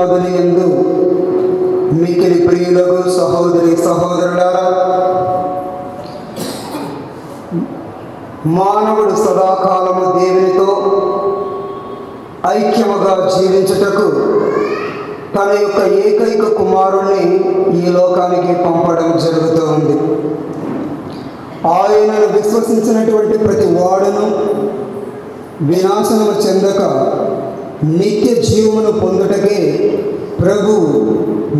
క్రీస్తునాథుని యందు మిక్కిలి ప్రియులకు సహోదరి సహోదరులారా, మానవుడు సదాకాలము దేవునితో ఐక్యముగా జీవించుటకు తన యొక్క ఏకైక కుమారుణ్ణి ఈ లోకానికి పంపడం జరుగుతూ ఉంది. ఆయనను విశ్వసించినటువంటి ప్రతి వాడును వినాశనము చెందక నిత్య జీవమును పొందుటకే ప్రభు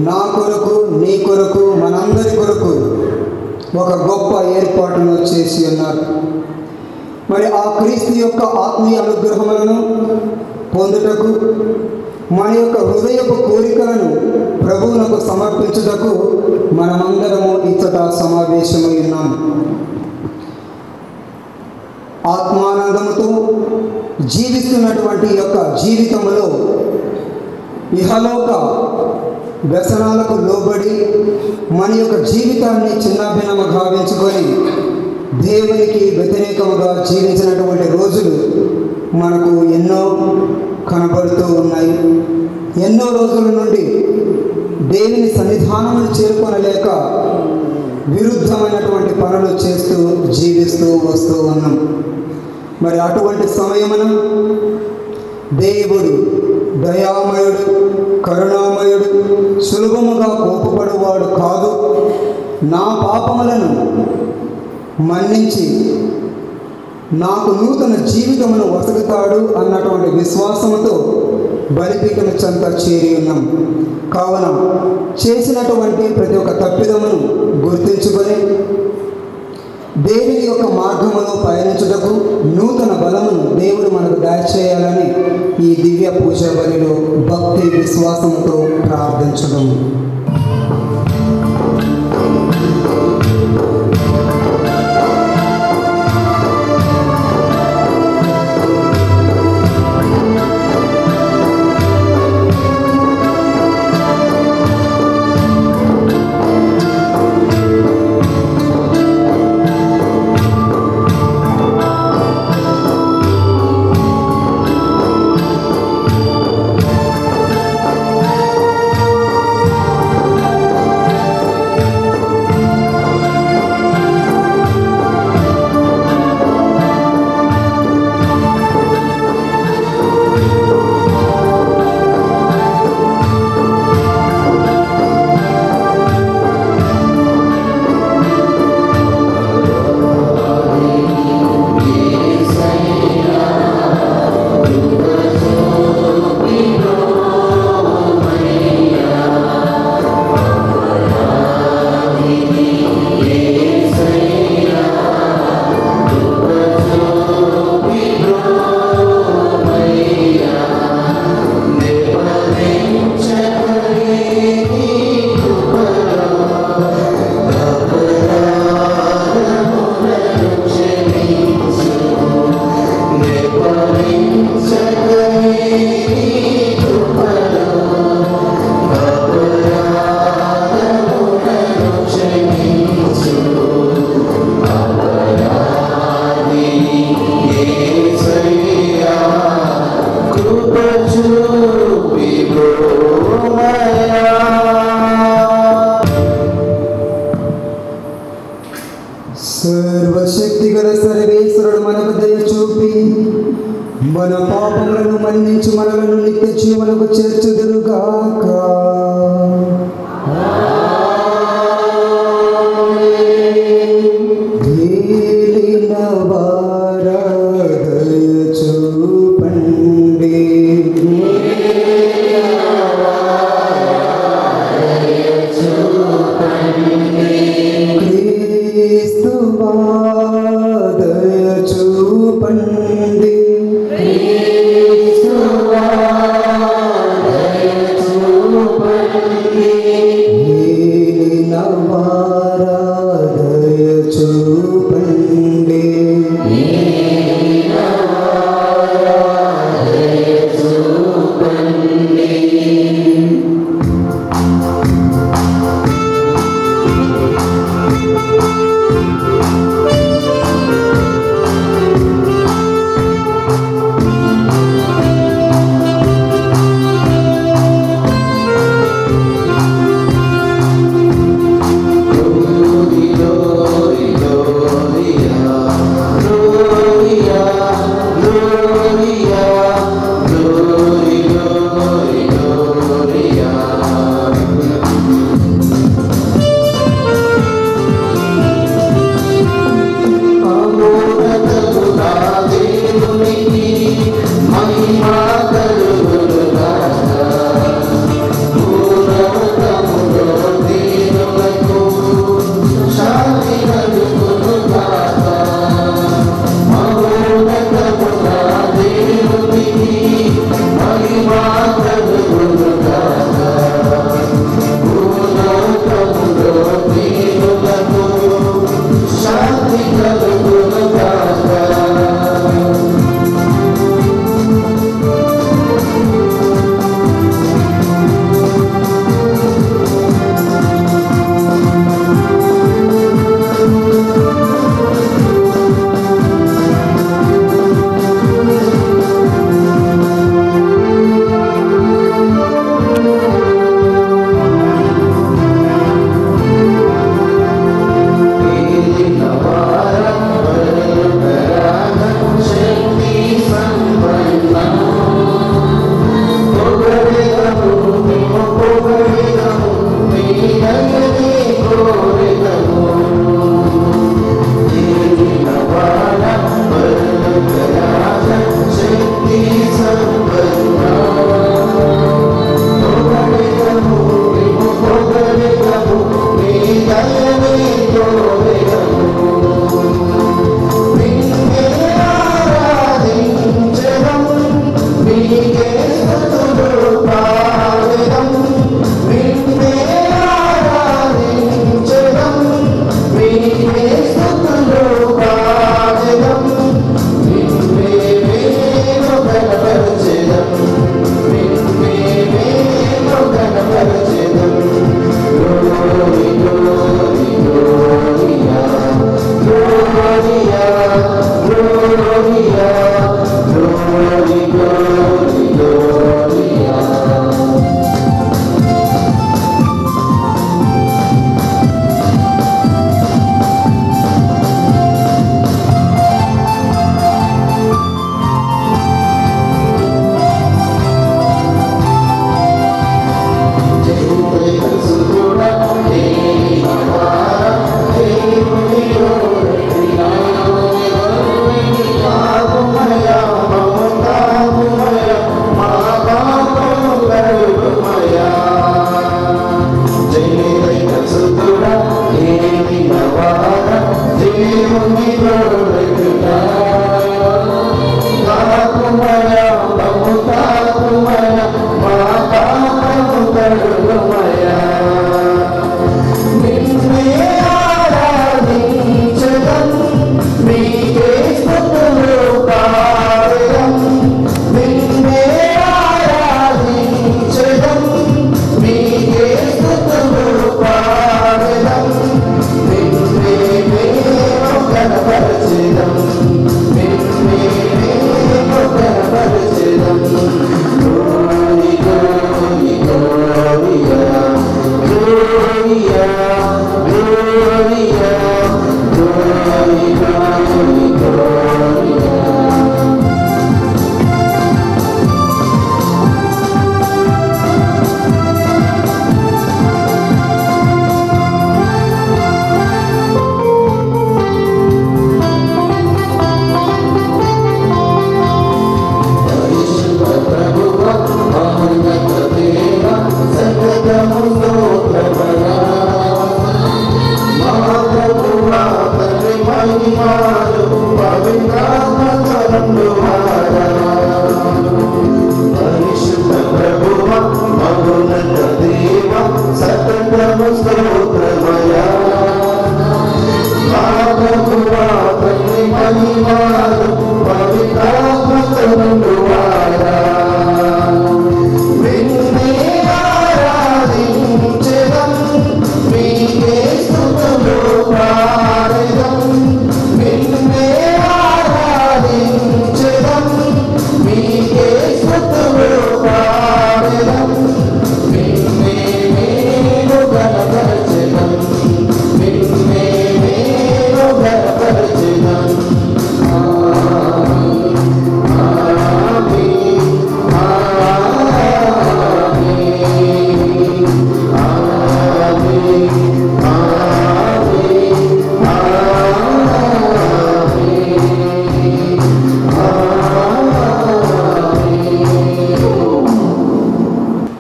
నా కొరకు, నీ కొరకు, మనందరి కొరకు ఒక గొప్ప ఏర్పాటును చేసి ఉన్నారు. మరి ఆ క్రీస్తు యొక్క ఆత్మీయ అనుగ్రహములను పొందుటకు మన యొక్క హృదయపు కోరికలను ప్రభువునకు సమర్పించుటకు మనమందరము ఇచ్చట సమావేశమై ఉన్నాము. ఆత్మానందముతో జీవిస్తున్నటువంటి యొక్క జీవితంలో ఇహలోక వ్యసనాలకు లోబడి మన యొక్క జీవితాన్ని చిన్నాభిన్నము గావించుకొని దేవునికి వ్యతిరేకముగా జీవించినటువంటి రోజులు మనకు ఎన్నో కనబడుతూ ఉన్నాయి. ఎన్నో రోజుల నుండి దేవుని సన్నిధానమును చేరుకొనలేక విరుద్ధమైనటువంటి పనులు చేస్తూ జీవిస్తూ వస్తూ ఉన్నాం. మరి అటువంటి సమయమున దేవుడు దయామయుడు, కరుణామయుడు, సులభముగా కోపపడువాడు కాదు, నా పాపములను మన్నించి నాకు నూతన జీవితమును వసగుతాడు అన్నటువంటి విశ్వాసముతో బలిపీఠము చెంత చేరి ఉన్నాం. కావున చేసినటువంటి ప్రతి ఒక్క తప్పిదమును గుర్తించుకొని దేవుని యొక్క మార్గములో పయనించుటకు నూతన బలమును దేవుడు మనకు దయచేయాలని ఈ దివ్య పూజ బలిలో భక్తి విశ్వాసంతో ప్రార్థించడం. సర్వశక్తిగల సర్వేశ్వరుడు మనకు దయ చూపి మన పాపములను మన్నించి మనలను నిత్య జీవనకు చేర్చుదురుగాక. ఏలిన వారా దయ చూపండి, క్రీస్తువా దయ చూపండి, క్రీస్తువా దయ చూపండి.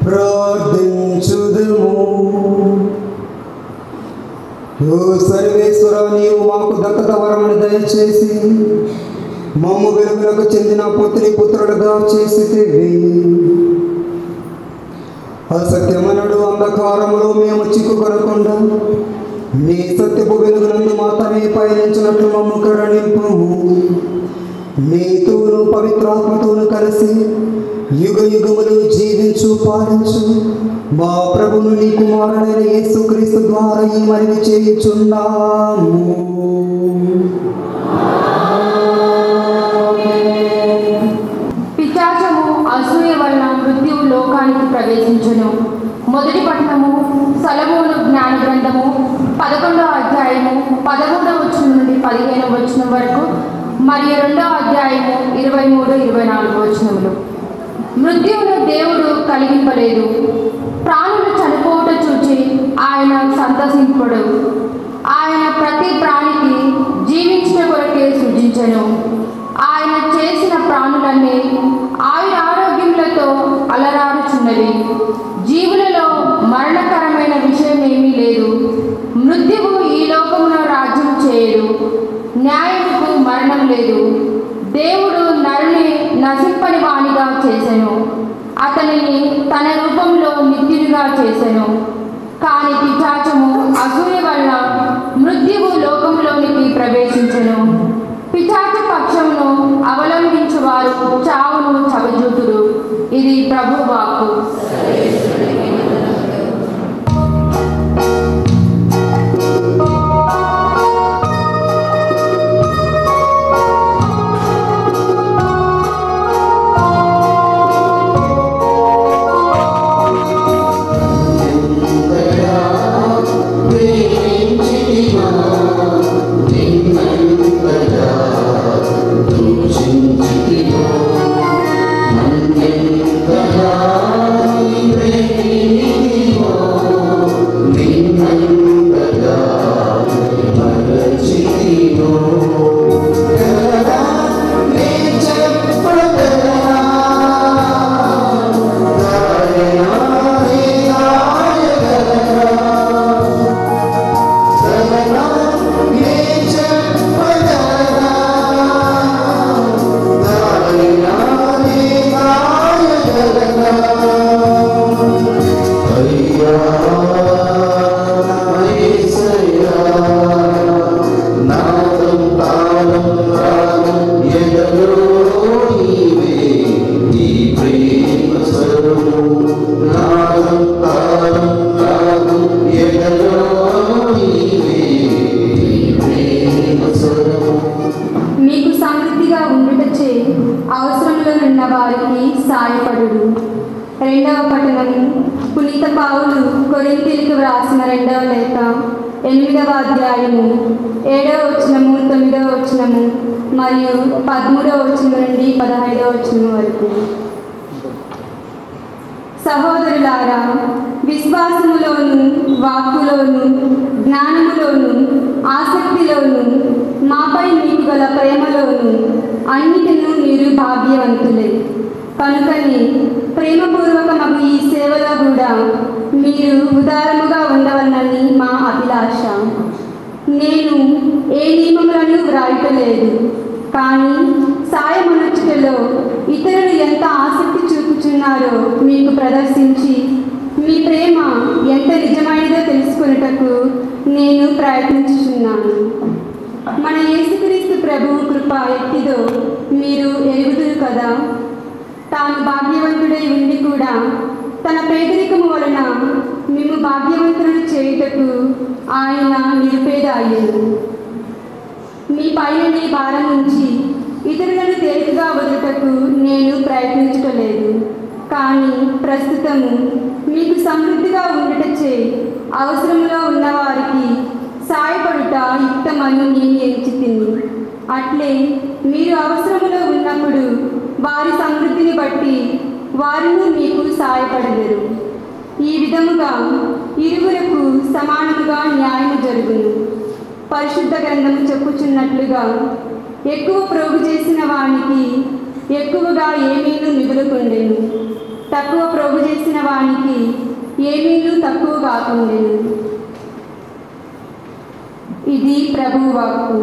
ప్రార్థించుదము. ఓ సర్వేశ్వర, నీవు మాకు దత్తత వరమును దయచేసి మమ్ము వెలుగులకు చెందిన పుత్రులుగా చేసితివి. అసత్యమనుడు అంధకారములో మేము చిక్కుకొనకుండా నీ సత్యపు వెలుగునందు మాత్రమే పయనించినట్లు మమ్ము కరుణింపుము. నీతోను పవిత్రాత్మతోను కలిసి యుగ యుగములు జీవించు పాలించు మా ప్రభును నీ కుమారుడైన యేసుక్రీస్తు ద్వారా ఈ మనవి చేయుచున్నాము. పిశాచము అసూయ వలన మృత్యువు లోకానికి ప్రవేశించును. మొదటి పట్టణము సొలొమోను జ్ఞాన గ్రంథము 11వ అధ్యాయము 13వ వచనం నుండి 15వ వచనం వరకు మరియు 2వ అధ్యాయము 23-24 వచనములు. మృత్యువును దేవుడు కలిగింపలేదు. ప్రాణులు చనిపోవట చూచి ఆయన సంతసింపడు. ఆయన ప్రతి ప్రాణికి జీవించిన కొరకే సృజించెను. ఆయన చేసిన ప్రాణులన్నీ ఆయురారోగ్యములతో అలరారుచున్నవి. జీవులలో మరణకరమైన విషయం ఏమీ లేదు. మృత్యువు ఈ లోకములో రాజ్యం చేయడు. న్యాయముకు మరణం లేదు. దేవుడు నరుని నశింపని వానిగా చేసెను. అతనిని తన రూపంలో నిత్యునిగా చేసెను. కాని పిశాచము అసూయ వలన మృత్యువు లోకంలోనికి ప్రవేశించెను. పిశాచ పక్షమును అవలంబించు వారు చావును చవిచూతురు. ఇది ప్రభు వాక్కు. మీకు సమృద్ధిగా ఉండుటచే అవసరంలో ఉన్న వారికి సాయపడుడు. 2వ పట్టణము పునీత పౌలు కొరింథీయులకు వ్రాసిన 2వ లేఖ 8వ అధ్యాయము 7వ వచనము 9వ వచనము మరియు 13వ వచనం నుండి 15వ వచనం వరకు. సహోదరులారా, విశ్వాసములోను, వాక్కులోను, జ్ఞానములోను, ఆసక్తిలోను, మాపై మీకు గల ప్రేమలోను అన్నిటిను మీరు భాగ్యవంతులే. కనుకని ప్రేమపూర్వకమగు ఈ సేవలో కూడా మీరు ఉదారముగా ఉండవలనని మా అభిలాష. నేను ఏ నియమములను వ్రాయటలేదు, కానీ సాయమనుచుటలో ఇతరులు ఎంత ఆసక్తి చూపుచున్నారో మీకు ప్రదర్శించి మీ ప్రేమ ఎంత నిజమైనదో తెలుసుకొనుటకు నేను ప్రయత్నించుచున్నాను. మన యేసుక్రీస్తు ప్రభువు కృప ఎట్టిదో మీరు ఎరుగుదురు కదా. తాను భాగ్యవంతుడై ఉండి కూడా తన పేదరికము వలన మేము భాగ్యవంతులను చేయుటకు ఆయన నిరుపేద అయ్యారు. మీ పైన భారం ఉంచి ఇతరులను తేలికగా వదులుటకు నేను ప్రయత్నించటలేదు, కానీ ప్రస్తుతము మీకు సమృద్ధిగా ఉండటచే అవసరంలో ఉన్నవారికి సాయపడుట యుక్తమని నేను ఎంచుతిని. అట్లే మీరు అవసరములో ఉన్నప్పుడు వారి సమృద్ధిని బట్టి వారిని మీకు సాయపడలేరు. ఈ విధముగా ఇరువురకు సమానముగా న్యాయము జరుగును. పరిశుద్ధ గ్రంథము చెప్పుచున్నట్లుగా ఎక్కువ ప్రోగు చేసిన వానికి ఎక్కువగా ఏమీను మిగులుకుండెను. తక్కువ ప్రోగు చేసిన వానికి ఏమీలు తక్కువ కాకుండేది. ఇది ప్రభువు వాక్కు.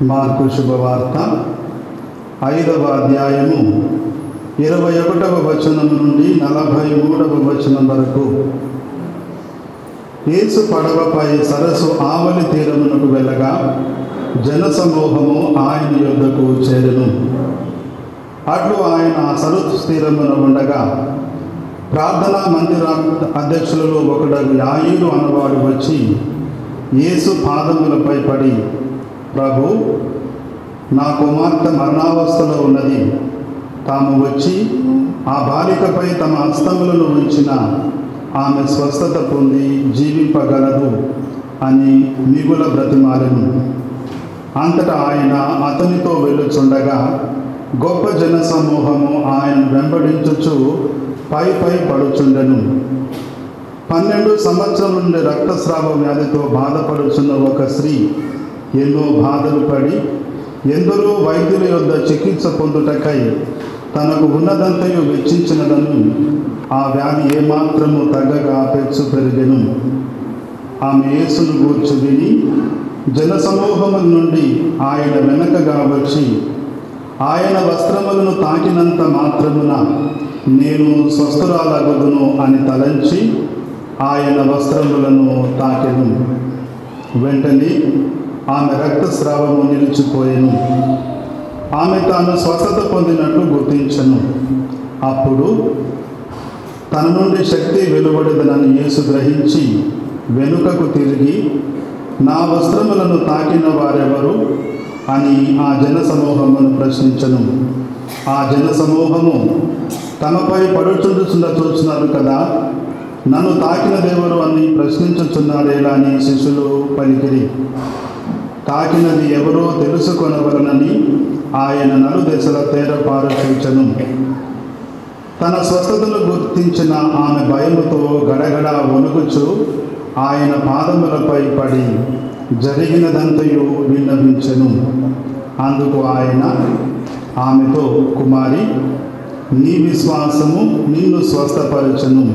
మార్కు శుభవార్త 5వ అధ్యాయము 21వ వచనం నుండి 43వ వచనం వరకు. యేసు పడవపై సరస్సు ఆవలి తీరమునకు వెళ్ళగా జనసమూహము ఆయన యొద్దకు చేరెను. అట్లు ఆయన సరస్సు తీరమున ఉండగా ప్రార్థనా మందిర అధ్యక్షులలో ఒకడు యాయీరు అనవాడు వచ్చి యేసు పాదములపై పడి, ప్రభు, నా కుమార్తె మరణావస్థలో ఉన్నది. తాము వచ్చి ఆ బాలికపై తమ హస్తములను ఉంచిన ఆమె స్వస్థత పొంది జీవింపగలదు అని మిగుల బ్రతిమాలెను. అంతటా ఆయన అతనితో వెళ్ళుచుండగా గొప్ప జనసమూహము ఆయన వెంబడించుచు పై పడుచుండెను. 12 సంవత్సరం నుండి రక్తస్రావ వ్యాధితో బాధపడుచున్న ఒక స్త్రీ ఎన్నో బాధలు పడి ఎందరో వైద్యుల యొద్ద చికిత్స పొందుటకై తనకు ఉన్నదంతయు వెచ్చించినదను. ఆ వ్యాధి ఏమాత్రము తగ్గగా పెచ్చు పెరిగెను. ఆమె యేసును గూర్చి విని జనసమూహముల నుండి ఆయన వెనకగా వచ్చి ఆయన వస్త్రములను తాకినంత మాత్రమున నేను స్వస్థురాలగుదును అని తలంచి ఆయన వస్త్రములను తాకెను. వెంటనే ఆమె రక్తస్రావము నిలిచిపోయెను. ఆమె తాను స్వస్థత పొందినట్లు గుర్తించెను. అప్పుడు తన నుండి శక్తి వెలువడదనని యేసు గ్రహించి వెనుకకు తిరిగి, నా వస్త్రములను తాకిన వారెవరు అని ఆ జనసమూహమును ప్రశ్నించెను. ఆ జనసమూహము, తమపై చూస్తున్నారు కదా, నన్ను తాకినదెవరు అని ప్రశ్నించుచున్నారేలా అని శిష్యులు పలికిరి. తాకినది ఎవరో తెలుసుకొనవలనని ఆయన నలుదెసల తేరపారు చూచెను. తన స్వస్థతను గుర్తించిన ఆమె భయముతో గడగడ వణుకుచు ఆయన పాదములపై పడి జరిగినదంతయు విన్నవించెను. అందుకు ఆయన ఆమెతో, కుమారి, నీ విశ్వాసము నిన్ను స్వస్థపరచును,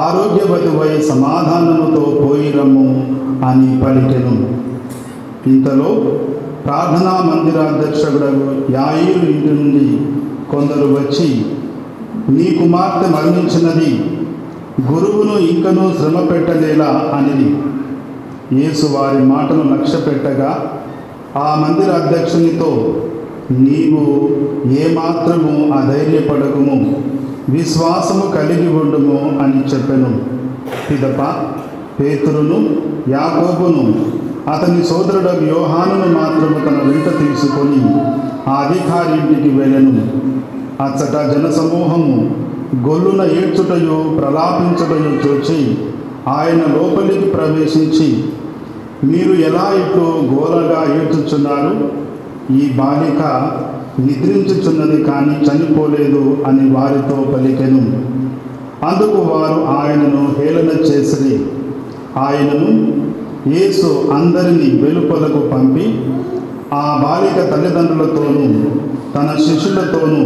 ఆరోగ్యవతివై సమాధానముతో పోయిరమ్ము అని పలికెను. ఇంతలో ప్రార్థనా మందిరాధ్యక్షుడు యాయీరు ఇంటి నుండి కొందరు వచ్చి, నీ కుమార్తె మరణించినది, గురువును ఇంకనూ శ్రమ పెట్టలేలా అని యేసు వారి మాటను లక్ష్య పెట్టగా ఆ మందిర అధ్యక్షునితో, నీవు ఏమాత్రము అధైర్యపడకుము, విశ్వాసము కలిగి ఉండుము అని చెప్పెను. పిదప పేతురును యాకోబును అతని సోదరుడు యోహానును మాత్రము తన వెంట తీసుకొని ఆ అధికారి ఇంటికి వెళ్ళెను. అచ్చట జనసమూహము గొల్లున ఏడ్చుటయు ప్రలాపించుటయు చూచి ఆయన లోపలికి ప్రవేశించి, మీరు ఎలా ఇట్లు గోలగా ఏడ్చుచున్నారు? ఈ బాలిక నిద్రించుచున్నది కానీ చనిపోలేదు అని వారితో పలికెను. అందుకు వారు ఆయనను హేళన చేసిరి. ఆయనను యేసు అందరినీ వెలుపలకు పంపి ఆ బాలిక తల్లిదండ్రులతోనూ తన శిష్యులతోనూ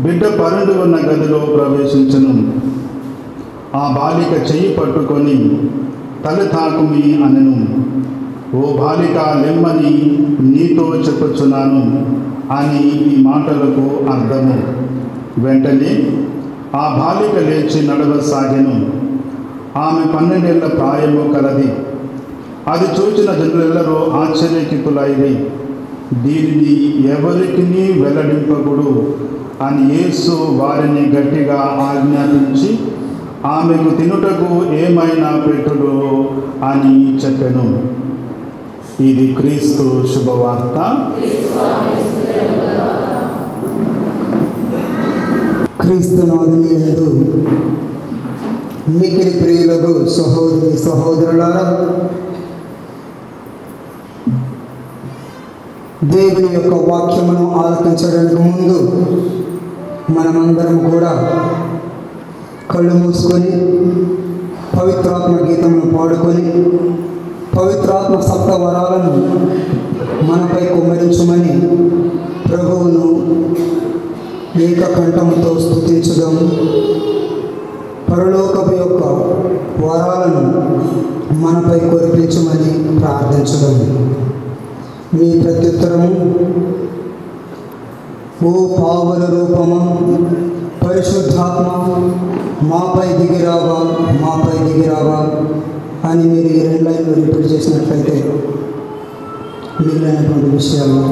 బిడ్డ పరుండి ఉన్న గదిలో ప్రవేశించెను. ఆ బాలిక చెయ్యి పట్టుకొని తల్లి తాకుమి అనెను. ఓ బాలిక లెమ్మని నీతో చెప్పుచున్నాను అని ఈ మాటలకు అర్థము. వెంటనే ఆ బాలిక లేచి నడవసాగెను. ఆమె 12 ఏళ్ల ప్రాయము కలది. అది చూచిన జనులెల్లరూ ఆశ్చర్యకితులైరి. దీనిని ఎవరికి వెల్లడింపకుడు అని యేసు వారిని గట్టిగా ఆజ్ఞాపించి ఆమెకు తినుటకు ఏమైనా పెట్టుడు అని చెప్పెను. ఇది క్రీస్తు శుభవార్త. క్రీస్తునాథుని యందు మిక్కిలి ప్రియులకు సహోదరి సహోదరులారా, దేవుని యొక్క వాక్యమును ఆలకించడానికి ముందు మనమందరం కూడా కళ్ళు మూసుకొని పవిత్రాత్మ గీతమును పాడుకొని పవిత్రాత్మ సప్త వరాలను మనపై కుమ్మరించమని ప్రభువును ఏకకంఠముతో స్తుతించుదాం. పరలోకపు యొక్క వరాలను మనపై కురిపించమని ప్రార్థించుదాం. మీ ప్రత్యుత్తరము, ఓ పావన రూపమా, పరిశుద్ధాత్మ మాపై దిగిరావా, మాపై దిగిరావా అని మీరు ఈ 2 లైన్లు రిపీట్ చేసినట్లయితే మిగిలినటువంటి విషయాలు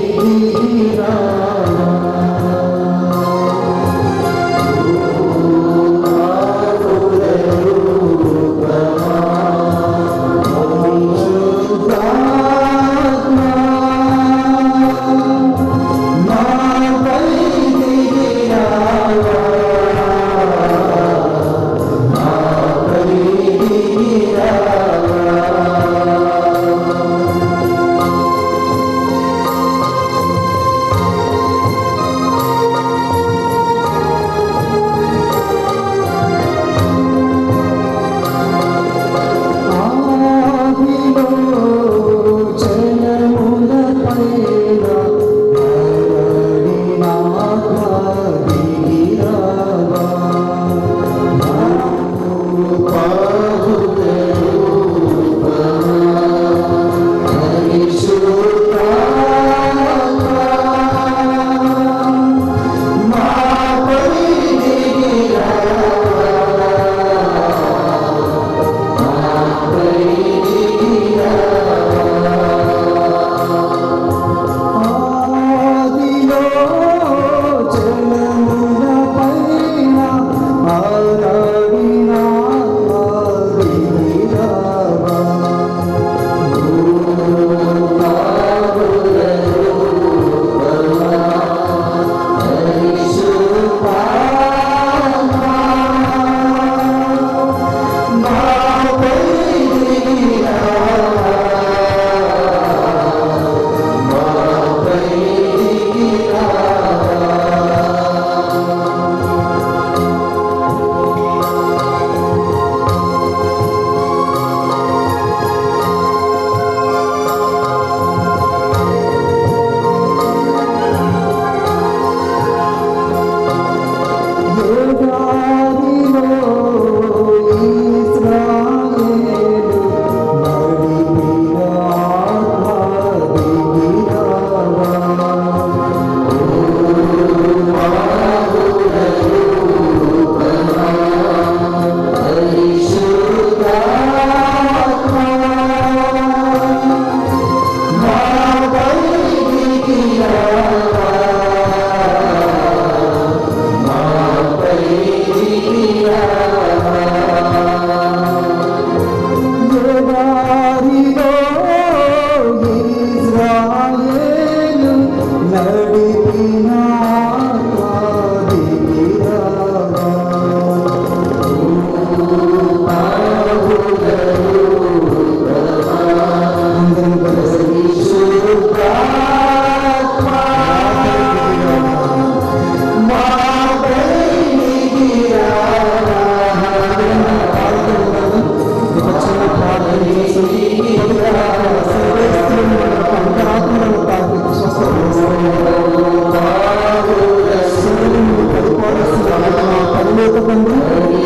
Hey అంతరాత్మలను తాకి స్వస్థపరుస్తున్నాను. పరలోక తండ్రి,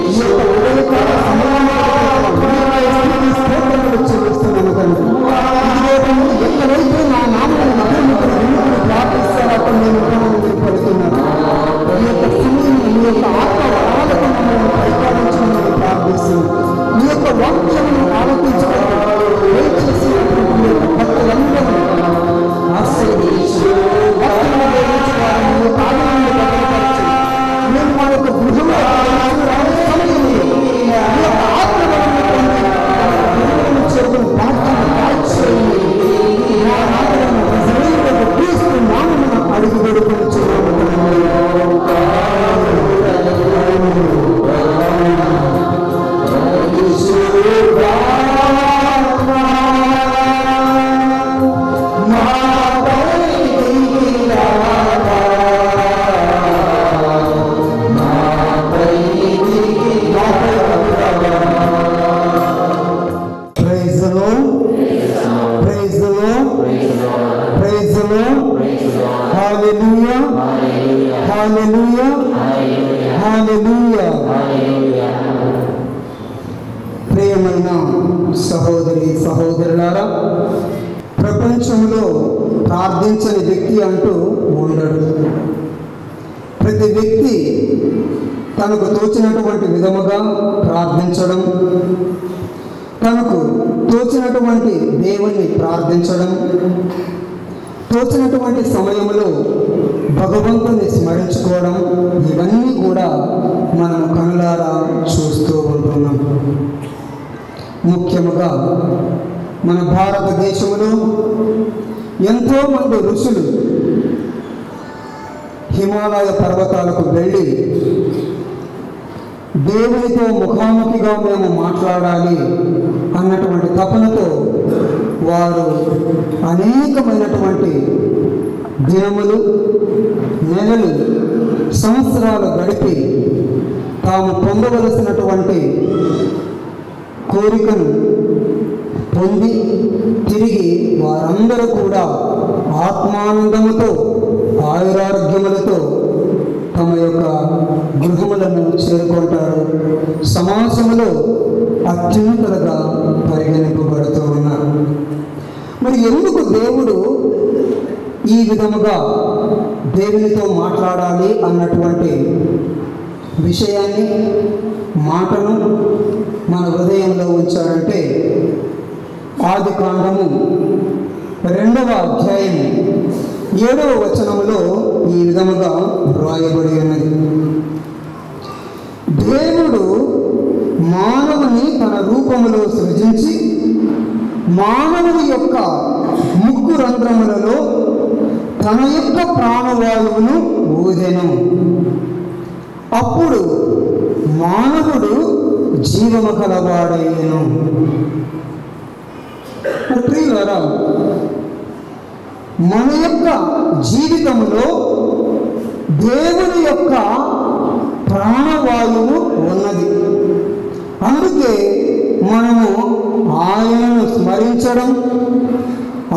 ఈ యొక్క ఉదయకాల సమయాన్ని స్తోత్రములు చెల్లిస్తున్నాను తండ్రి. ఇదిగో తండ్రి, ఎక్కడైతే నా నామమును అభివృద్ధి వినుకుని ప్రార్థిస్తారో అక్కడ నేను ఉంటానని మీరు పలుకుతున్నాను. ఈ యొక్క సమయంలో మీ యొక్క ఆత్మ వరాలకు మమ్మల్ని పరిపాలించమని ప్రార్థిస్తున్నాను. మీ యొక్క వాక్యమును ఆలోచించుకొని దయచేసినటువంటి మీ యొక్క భక్తులందరూ ఆశీర్వదించి వాక్యమును గ్రహించి వారిని మీ యొక్క ఆలయాన్ని భద్రపరచండి. మేము మా యొక్క గృహంలో సమయంలో మీ యొక్క ఆత్మబలాన్ని పొంది గృహంలో చేరుకుని ప్రార్థన కాల్చేయండి. నా నామమున నజరేయుడగు క్రీస్తు నామమున అడిగి వేడుకొనుచున్నాము. Praise the Lord. Praise the Lord. Praise the Lord. Hallelujah. Hallelujah. Hallelujah. ప్రియమైన సహోదరి సహోదరులారా, ప్రపంచంలో ప్రార్థించని వ్యక్తి అంటూ ఉండడు. ప్రతి వ్యక్తి తనకు తోచినటువంటి విధముగా ప్రార్థించడం, తనకు తోచినటువంటి దేవుణ్ణి ప్రార్థించడం, తోచినటువంటి సమయంలో భగవంతుని స్మరించుకోవడం, ఇవన్నీ కూడా మనం కనులారా చూస్తూ ఉంటున్నాం. ముఖ్యముగా మన భారతదేశంలో ఎంతోమంది ఋషులు హిమాలయ పర్వతాలకు వెళ్ళి దేవునితో ముఖాముఖిగా మేము మాట్లాడాలి అన్నటువంటి తపనతో వారు అనేకమైనటువంటి దినములు, నెలలు, సంవత్సరాలు గడిపి తాము పొందవలసినటువంటి కోరికను పొంది తిరిగి వారందరూ కూడా ఆత్మానందముతో ఆయురారోగ్యములతో తమ యొక్క గృహములను చేరుకుంటారు. సమాజంలో అత్యున్నతులుగా పరిగణింపబడుతూ ఉన్నారు. మరి ఎందుకు దేవుడు ఈ విధముగా దేవునితో మాట్లాడాలి అన్నటువంటి విషయాన్ని, మాటను మన హృదయంలో ఉంచాడంటే, ఆది కాండము 2వ అధ్యాయము 7వ వచనములో ఈ విధముగా వ్రాయబడి ఉన్నది. దేవుడు మానవుని తన రూపములో సృజించి మానవుని యొక్క ముక్కు రంధ్రములలో తన యొక్క ప్రాణవాయువును ఊదెను. అప్పుడు మానవుడు జీవము కలవాడయ్యెను. ప్రియులారా, మన యొక్క జీవితంలో దేవుని యొక్క ప్రాణవాయువు ఉన్నది. అందుకే మనము ఆయనను స్మరించడం,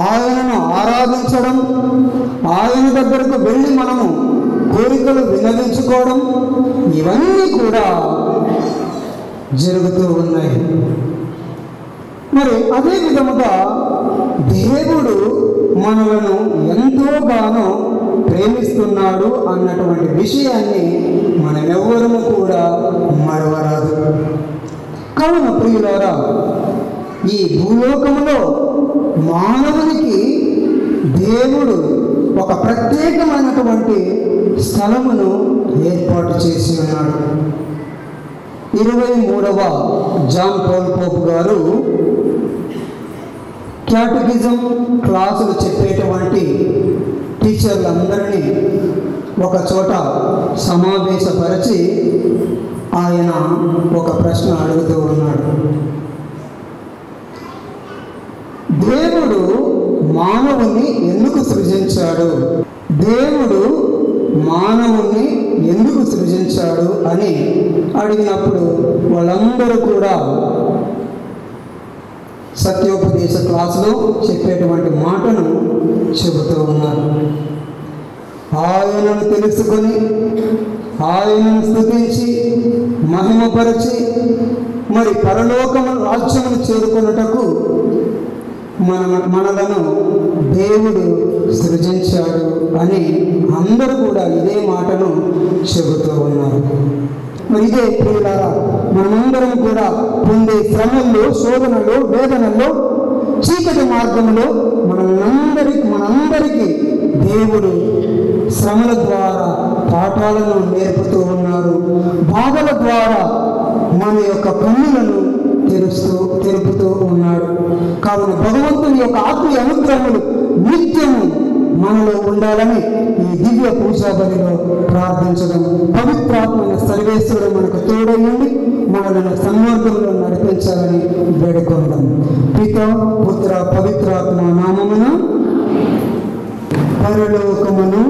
ఆయనను ఆరాధించడం, ఆయన దగ్గరకు వెళ్ళి మనము కోరికలు విన్నవించుకోవడం, ఇవన్నీ కూడా జరుగుతూ ఉన్నాయి. మరి అదే విధముగా దేవుడు మనలను ఎంతోగానో ప్రేమిస్తున్నాడు అన్నటువంటి విషయాన్ని మనమెవ్వరము కూడా మరవరాదు. కావున ప్రియులారా, ఈ భూలోకములో మానవునికి దేవుడు ఒక ప్రత్యేకమైనటువంటి స్థలమును ఏర్పాటు చేసి ఉన్నాడు. 23వ జాన్ పాల్ పోప్ గారు క్యాటకిజం క్లాసులు చెప్పేటువంటి టీచర్లందరినీ ఒక చోట సమావేశపరిచి ఆయన ఒక ప్రశ్న అడుగుతూ ఉన్నాడు. దేవుడు మానవుని ఎందుకు సృజించాడు? దేవుడు మానవుణ్ణి ఎందుకు సృజించాడు అని అడిగినప్పుడు వాళ్ళందరూ కూడా సత్యోపదేశ క్లాసులో చెప్పేటువంటి మాటను చెబుతూ ఉన్నారు. ఆయనను తెలుసుకొని ఆయనను స్తుతించి మహిమపరచి మరి పరలోకము రాజ్యమును చేరుకొనుటకు మనలను దేవుడు సృజించాడు అని అందరూ కూడా ఇదే మాటను చెబుతూ ఉన్నారు. మరి ఇదే ప్రియులారా, మనమందరం కూడా పొందే శ్రమల్లో, శోధనలో, వేదనలో, చీకటి మార్గంలో మనందరికీ దేవుడు శ్రమల ద్వారా పాఠాలను నేర్పుతూ ఉన్నారు. బాధల ద్వారా మన యొక్క కన్నులను తెలుపుతూ ఉన్నాడు. కావున భగవంతుని యొక్క ఆత్మీయ అనుగ్రహములు నిత్యము మనలో ఉండాలని ఈ దివ్య పూజా బలిలో ప్రార్థించడం, పవిత్రాత్మైన సర్వేశ్వరుడు మనకు తోడయ్యండి మనలను సన్మార్గంలో నడిపించాలని వేడుకొందాం. పిత, పుత్ర, పవిత్రాత్మ నామమున. పరలోకమును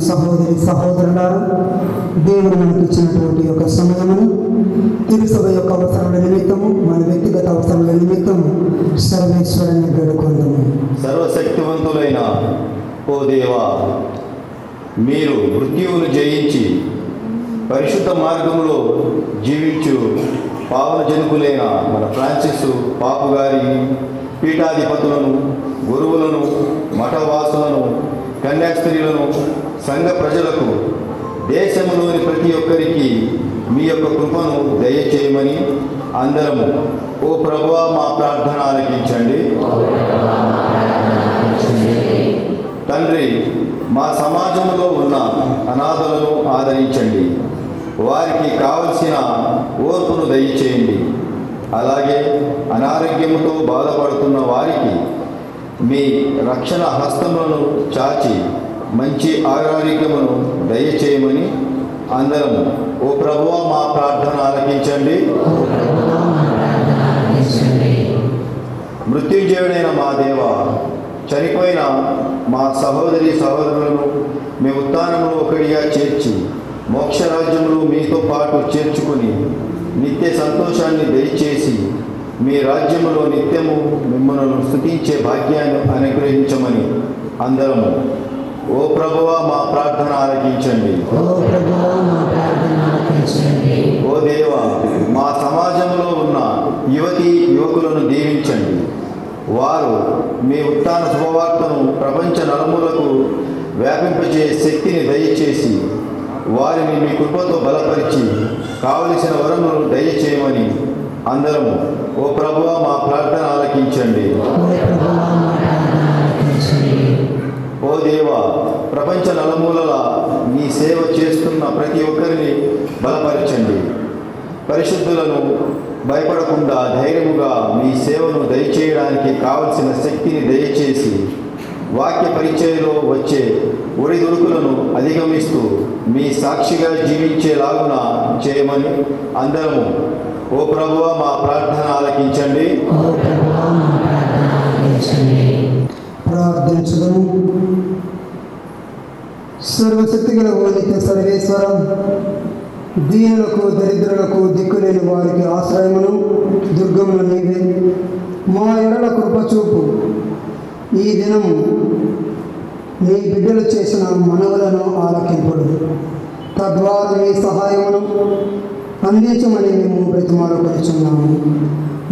సహోదరి సహోదరులారా, దేవుడు మనకి ఇచ్చినటువంటి ఒక సమయమును తిరుసభ యొక్క అవసరముల నిమిత్తము, మన వ్యక్తిగత అవసరముల నిమిత్తము సర్వేశ్వరుని వేడుకొందాము. సర్వశక్తివంతులైన ఓ దేవా, మీరు మృత్యువును జయించి పరిశుద్ధ మార్గంలో జీవించు పావన జనుకులైన మన ఫ్రాన్సిస్ పాపు గారిని, పీఠాధిపతులను, గురువులను, మఠవాసులను, కన్యాస్త్రీలను, సంఘ ప్రజలకు, దేశంలోని ప్రతి ఒక్కరికి మీ యొక్క కృపను దయచేయమని అందరము ఓ ప్రభువా మా ప్రార్థన ఆలకించండి. తండ్రి, మా సమాజంలో ఉన్న అనాథలను ఆదరించండి, వారికి కావలసిన ఓర్పును దయచేయండి. అలాగే అనారోగ్యంతో బాధపడుతున్న వారికి మీ రక్షణ హస్తములను చాచి మంచి ఆరోగ్యమును దయచేయమని అందరము ఓ ప్రభువా మా ప్రార్థన ఆలకించండి. మృత్యుంజయుడైన మా దేవ, చనిపోయిన మా సహోదరి సహోదరులను మీ ఉత్థానములో ఒకటిగా చేర్చి మోక్షరాజ్యములు మీతో పాటు చేర్చుకుని నిత్య సంతోషాన్ని దయచేసి మీ రాజ్యములో నిత్యము మిమ్మల్ని స్తుతించే భాగ్యాన్ని అనుగ్రహించమని అందరము ఓ ప్రభువా మా ప్రార్థన ఆలకించండి. ఓ దేవా, మా సమాజంలో ఉన్న యువతీ యువకులను దీవించండి. వారు మీ ఉత్థాన శుభవార్తను ప్రపంచ నలుమూలకు వ్యాపింపజే శక్తిని దయచేసి వారిని మీ కృపతో బలపరిచి కావలసిన వరమును దయచేయమని అందరము ఓ ప్రభువా మా ప్రార్థన ఆలకించండి. ఓ దేవా, ప్రపంచ నలుమూలల మీ సేవ చేస్తున్న ప్రతి ఒక్కరిని బలపరచండి. పరిశుద్ధులను భయపడకుండా ధైర్యముగా మీ సేవను దయచేయడానికి కావలసిన శక్తిని దయచేసి వాక్య పరిచయలో వచ్చే ఒడిదుడుకులను అధిగమిస్తూ మీ సాక్షిగా జీవించేలాగున చేయమని అందరము ఓ ప్రభువా మా ప్రార్థన ఆలకించండి. ప్రార్థించుదము. సర్వశక్తిగల ఓ నిత్య సర్వేశ్వరం, దీనులకు దరిద్రులకు దిక్కులేని వారికి ఆశ్రయమును దుర్గమును నీవే. మా ఎడల కృపచూపు. ఈ దినము నీ బిడ్డలు చేసిన మనవులను ఆలకింపుడు, తద్వారా మీ సహాయమును అందించమని మేము బ్రతిమాలుకొనిచున్నాము.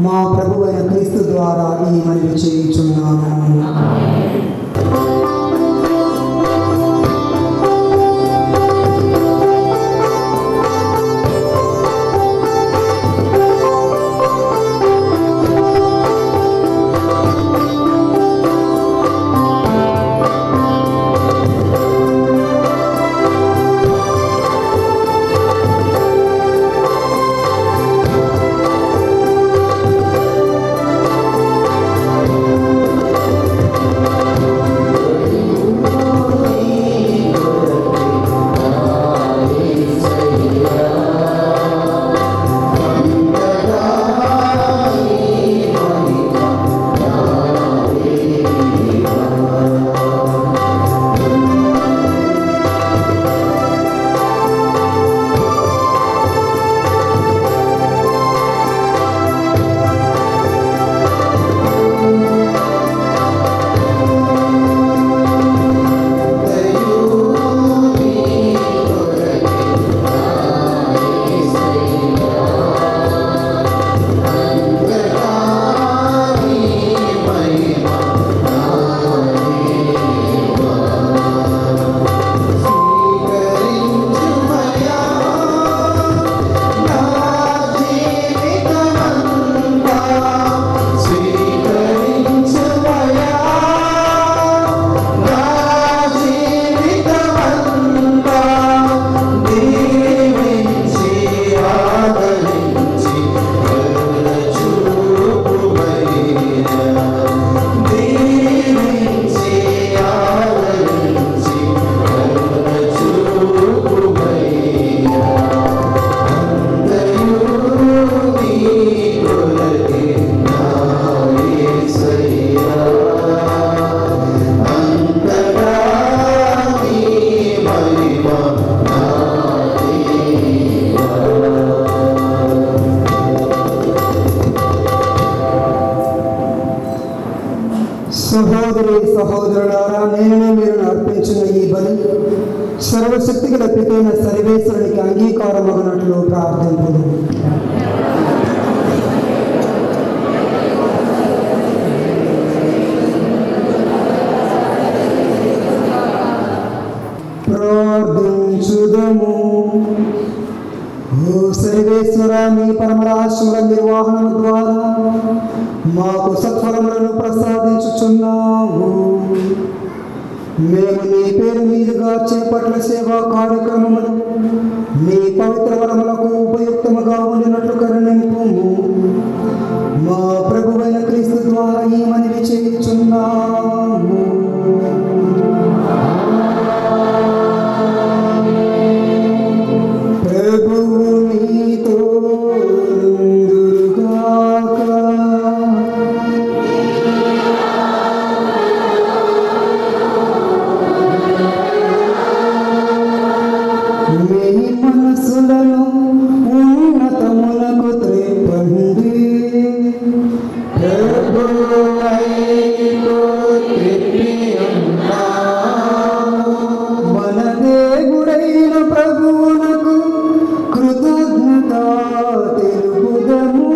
మా ప్రభువైన క్రీస్తు ద్వారా ఈ మనవి చేయుచున్నాము. సహోదరి సహోదరులారా, నేను మీరు అర్పించిన ఈ బలి సర్వశక్తి గల పితైన సర్వేశ్వరునికి అంగీకారమగినట్లు ప్రార్థింపుడు. ప్రార్థించుదము. ఓ సర్వేశ్వర, మీ పరమరాశుల నిర్వహణ ద్వారా మాకు సత్ఫలములను ప్రసాదించుచున్నావు. మేము నీ పేరు మీదుగా చేపట్ల సేవా కార్యక్రమములు నీ పవిత్ర వరములకు ఉపయుక్తముగా ఉండినట్లు కరుణింపుము. మా ప్రభువైన క్రీస్తు ద్వారా ఈ మనవి చేయుచున్నాము. ప్రభువు నీతో ఉందురుగాక. మీ మనసులను ఉన్నతములకు త్రిప్పండి. మన దేవుడైన ప్రభువునకు కృతజ్ఞత తెలుపుదము.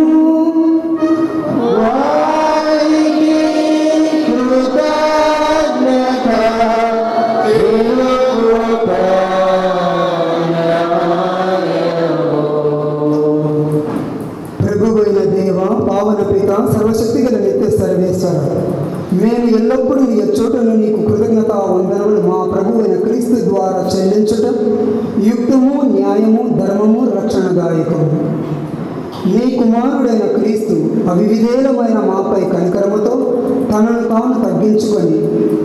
ప్రభువైన దేవ, పావన పిత, సర్వశక్తి గల నిత్య సర్వేశ్వర, మేము ఎల్లప్పుడూ ఈ చోటను నీకు కృతజ్ఞత వందనములు మా ప్రభువైన క్రీస్తు ద్వారా చెల్లించటం యుక్తము, న్యాయము, ధర్మము, రక్షణదాయకము. నీ కుమారుడైన క్రీస్తు అవివిధేలమైన మాపై కనికరముతో తనను తాను తగ్గించుకొని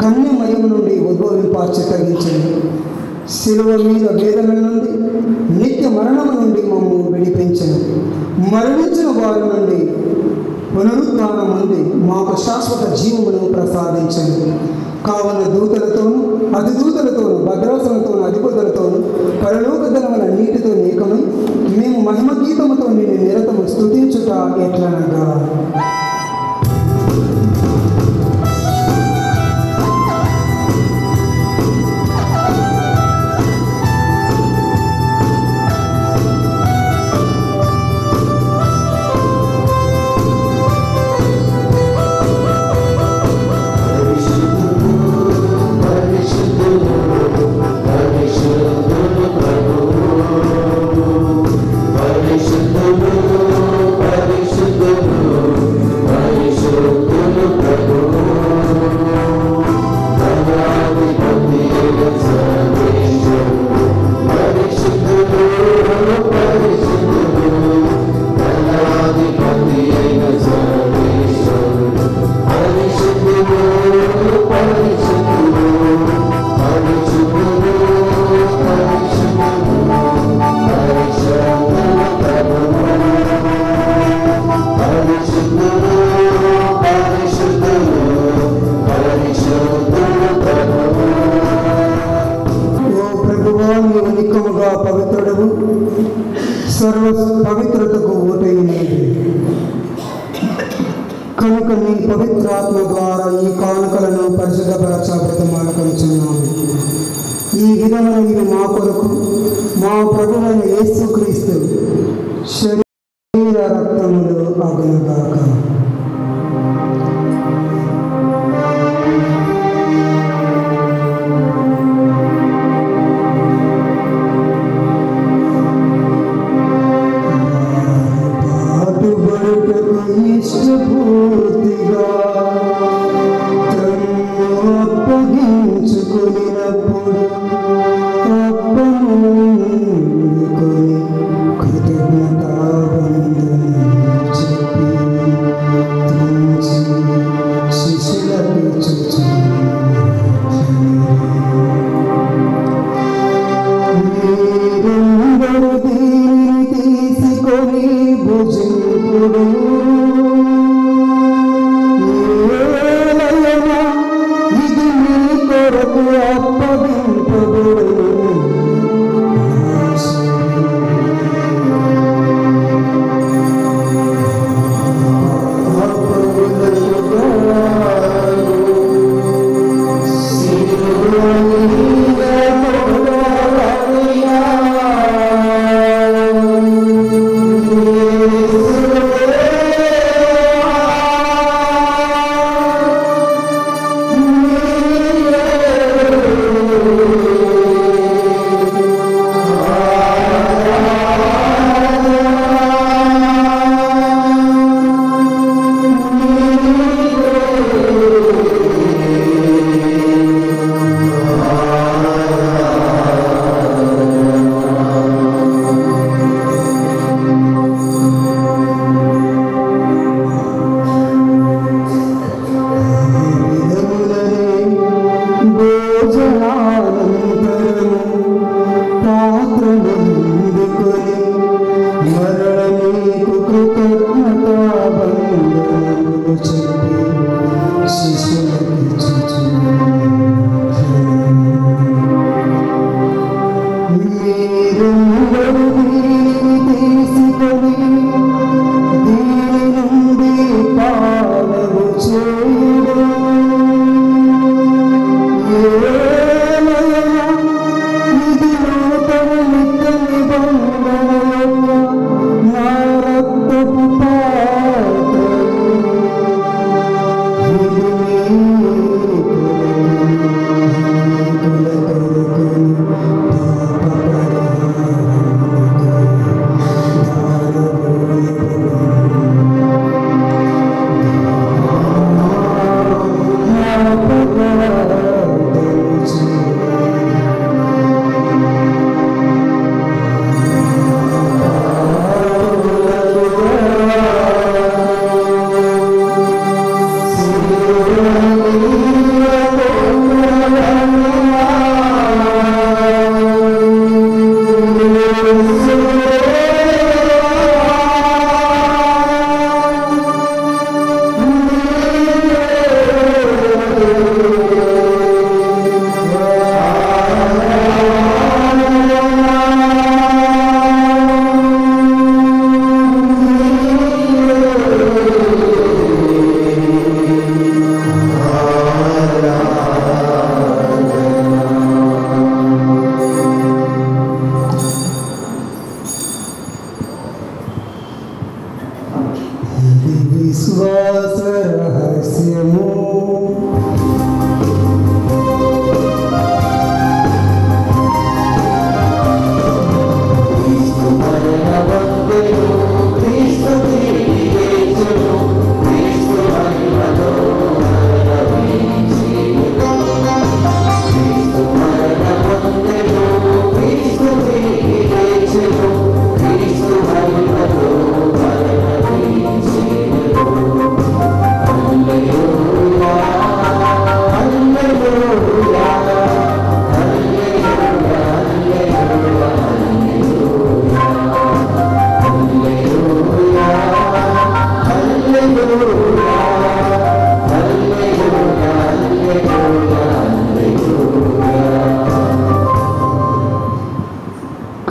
కన్యమయము నుండి ఉద్భవింపార్చి తగ్గించింది. శిలువ మీద వేదన నుండి నిత్య మరణము నుండి మమ్ము విడిపించను. మరణించిన వారి నుండి పునరుత్థానం నుండి మాకు శాశ్వత జీవమును ప్రసాదించను. కావున దూతలతోనూ అధిదూతలతోనూ భద్రాసులతోనూ అధిపతులతోనూ పరలోక ధనముల నీటితో ఏకమై మేము మహిమ గీతముతో నిన్ను నిరతము స్తుతించుట ఎట్లనగా, పవిత్రుడవు, సర్వ పవిత్రతకు ఓటైనది కనుక నీ పవిత్రాత్మ ద్వారా ఈ కానుకలను పరిశుద్ధపరచబడుతున్నాము. ఈ విధమైన ఇది మా కొరకు మా ప్రభువైన యేసుక్రీస్తు శరీర రక్తములు అగునుగాక. ఇష్టపూర్తిగా తన్ను అప్పగించుకున్నప్పుడు అప్పమును కృతజ్ఞత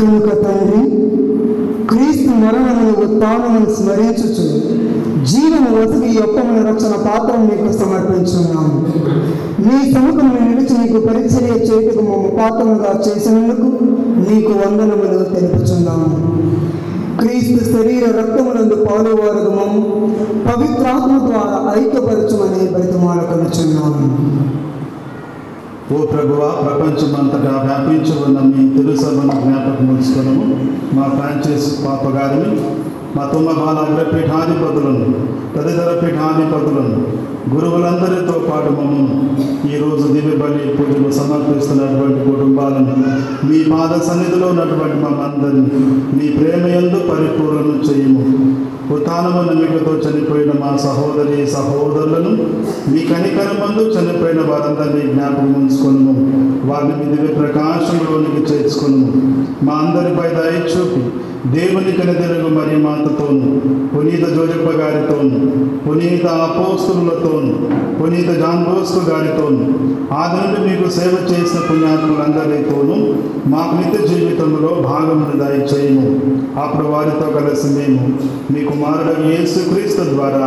కనుక తండ్రి, క్రీస్తు మరణమును ఉత్థానమును స్మరించుచు జీవన వసతి యొక్కమైన రక్షణ పాత్రను నీకు సమర్పించున్నాము. నీ సముఖంలో నిలిచి నీకు పరిచర్య చేయుటకు మమ్మ పాత్రలుగా చేసినందుకు నీకు వందనములు తెలుపుచున్నాము. క్రీస్తు శరీర రక్తములందు పాలువారు మమ్ము పవిత్రాత్మ ద్వారా ఐక్యపరచమని బ్రతిమాలకొనుచున్నాము. ఓ ప్రభువా, ప్రపంచమంతటా వ్యాపించి ఉన్న మీ తెలుసభను జ్ఞాపకం ఉంచుకున్నాము. మా ఫ్రాంచైజ్ పాప గారిని, మా తుమ్మబాల అగ్రపీఠాధిపతులను, తదితర పీఠాధిపతులను, గురువులందరితో పాటు మమ్మల్ని ఈరోజు దివ్య బలి పూజలు సమర్పిస్తున్నటువంటి కుటుంబాలను, మీ పాద సన్నిధిలో ఉన్నటువంటి మమ్మందరినీ మీ ప్రేమ యందు పరిపూర్ణం చేయము. ఉత్థానము నమ్మికతో చనిపోయిన మా సహోదరి సహోదరులను మీ కనికరమందు చనిపోయిన వారందరినీ జ్ఞాపకం ఉంచుకున్నాము. వారిని మీ దివ్య ప్రకాశంలోనికి చేర్చుకున్నాము. మా అందరిపై దయ చూపి దేవుని కనిదెరుగు మరి మాతతోను, పునీత జోజప్ప గారితోను, పునీత అపోస్తులతోను, పునీత జాన్ బోస్కో గారితోను, ఆది నుండి మీకు సేవ చేసిన పుణ్యాత్ములందరితోనూ మాకు నిత్య జీవితంలో భాగమును దయచేయము. అప్పుడు వారితో కలిసి మేము మీ కుమారుడు యేసుక్రీస్తు ద్వారా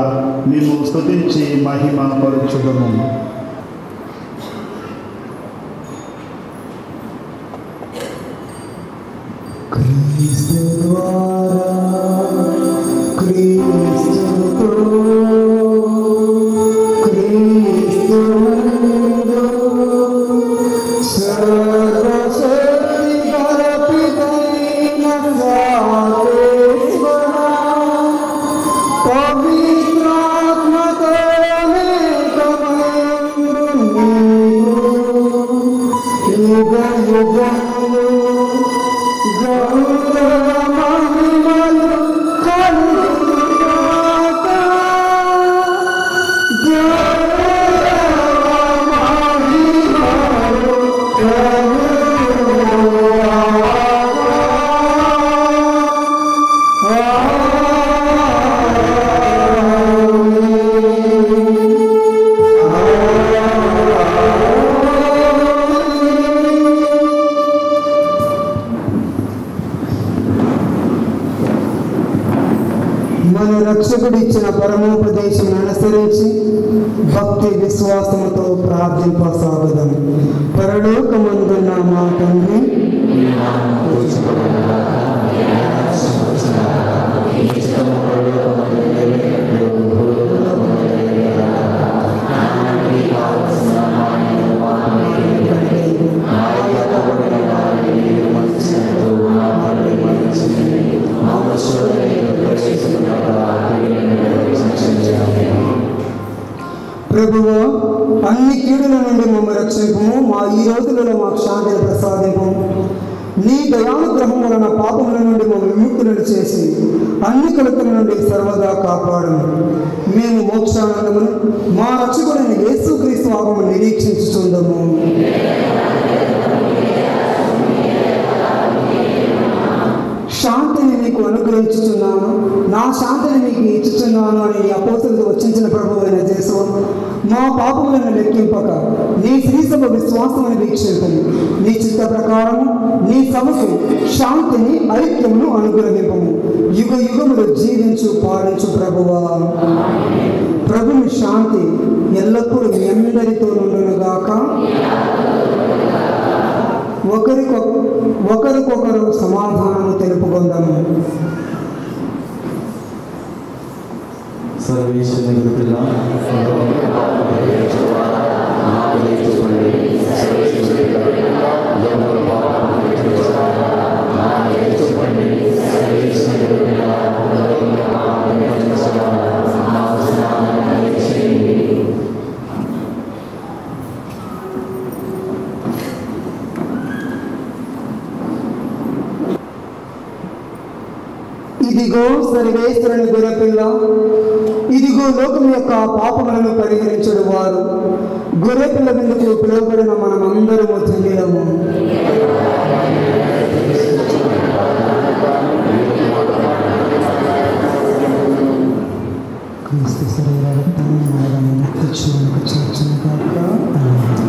మేము స్తుతించి మహిమ పరచుదము. క్రీస్తు ద్వారా క్రీస్తుతో క్రీస్తునందు సర్వశక్తి కల్పితైన సర్వేశ్వరా, పవిత్రాత్మతో ఏకమయుండు నీవు యుగ యుగములు గౌరవ మహిమలు కలుగుగాక. గౌరవ మహిమలు మన రక్షకుడు ఇచ్చిన పరమోపదేశం అనుసరించి భక్తి విశ్వాసముతో ప్రార్థింపసాగుదాం. పరలోకమందున్న మా తండ్రి, ప్రభువా, అన్ని కీడుల నుండి మమ్మల్ని రక్షింపము. మా ఈ రోజులలో మాకు శాంతిని ప్రసాదింపము. నీ దయానుగ్రహం వలన పాపముల నుండి మమ్మల్ని విముక్తులను చేసి అన్ని కలుకల నుండి సర్వదా కాపాడము. మేము మోక్షానందమును మా రక్షకుడైన యేసుక్రీస్తు ఆగమను నిరీక్షించుచుందము. శాంతిని మీకు అనుగ్రహించుచున్నాను, నా శాంతిని మీకు ఇచ్చుచున్నాను అని అపోస్తలుతో వచ్చించిన ప్రభువైన యేసు, మా పాపములను లెక్కింపక నీ శ్రీసభ విశ్వాసమును వీక్షింపము. నీ చిత్త ప్రకారము నీ సభకు శాంతిని ఐక్యమును అనుగ్రహింపము. యుగ యుగములు జీవించు పాలించు ప్రభువా. ప్రభుని శాంతి ఎల్లప్పుడూ మీ అందరితో నుండునుగాక. ఒకరికొకరు సమాధానము తెలుపుకుందాము. సర్వేశ్వరుని పిల్ల ఇదిగో సర్వేశ్వరుని గొర్రెపిల్ల, ఇదిగో లోకం యొక్క పాపములను పరిహరించడు వారు. గొర్రెపిల్ల విందుకు పిలువబడిన మనమందరము ధన్యులము. క్రీస్తు శరీర రక్తము మనలను ముక్తించుటకు చేర్చును గాక. ఆమేన్.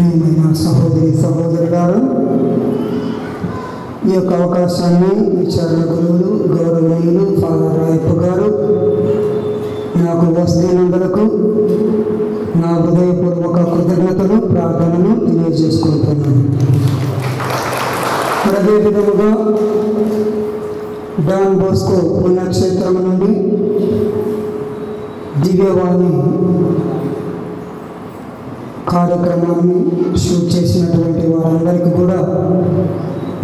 ప్రియమైన సహోదరి సహోదరులారు, ఈ యొక్క అవకాశాన్ని విచారణ గురువులు గౌరవనీయులు ఫాదర్ రాయప్ప గారు నాకు వసతినందులకు నా హృదయపూర్వక కృతజ్ఞతలు ప్రార్థనలు తెలియజేసుకుంటున్నాను. అదే విధముగా డాన్ బోస్కో పుణ్యక్షేత్రం నుండి దివ్యవాణి కార్యక్రమాన్ని షూట్ చేసినటువంటి వారందరికీ కూడా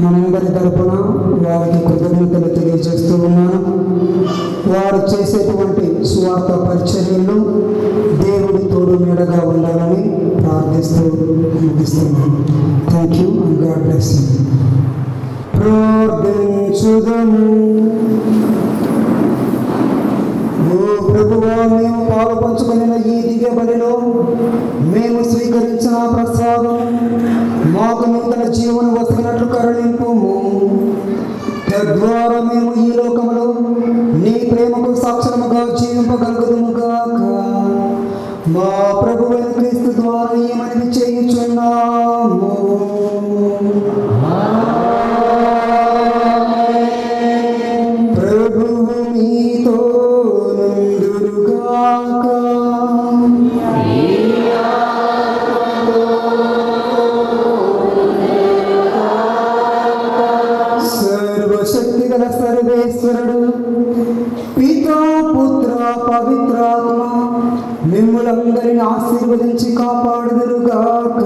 మనందరి తరపున వారికి కృతజ్ఞతలు తెలియజేస్తూ ఉన్నాను. వారు చేసేటువంటి స్వార్థ పరిచర్యలు దేవుడి తోడు నీడగా ఉండాలని ప్రార్థిస్తూ ముగిస్తున్నాను. Thank you and God bless you. ప్రార్థించుదము. ఓ ప్రభువా, మేము పాలు పంచుకున్న ఈ దివ్య బలిలో మేము స్వీకరించిన ప్రసాదం మాకు నూతన జీవన వస్తున్నట్లు కరుణింపుము. తద్వారా మేము ఈ లోకములో నీ ప్రేమకు సాక్షరముగా జీవింపగలుగుదుముగాక. మా ప్రభువైన క్రీస్తు ద్వారా ఈ మనవి చేయుచున్నాము. ప్రభువు మీతో నుండుగాక. సర్వశక్తిగల సర్వేశ్వరుడు పితా పుత్ర పవిత్రాత్మ మిమ్ములందరిని ఆశీర్వదించి కాపాడుదురుగాక.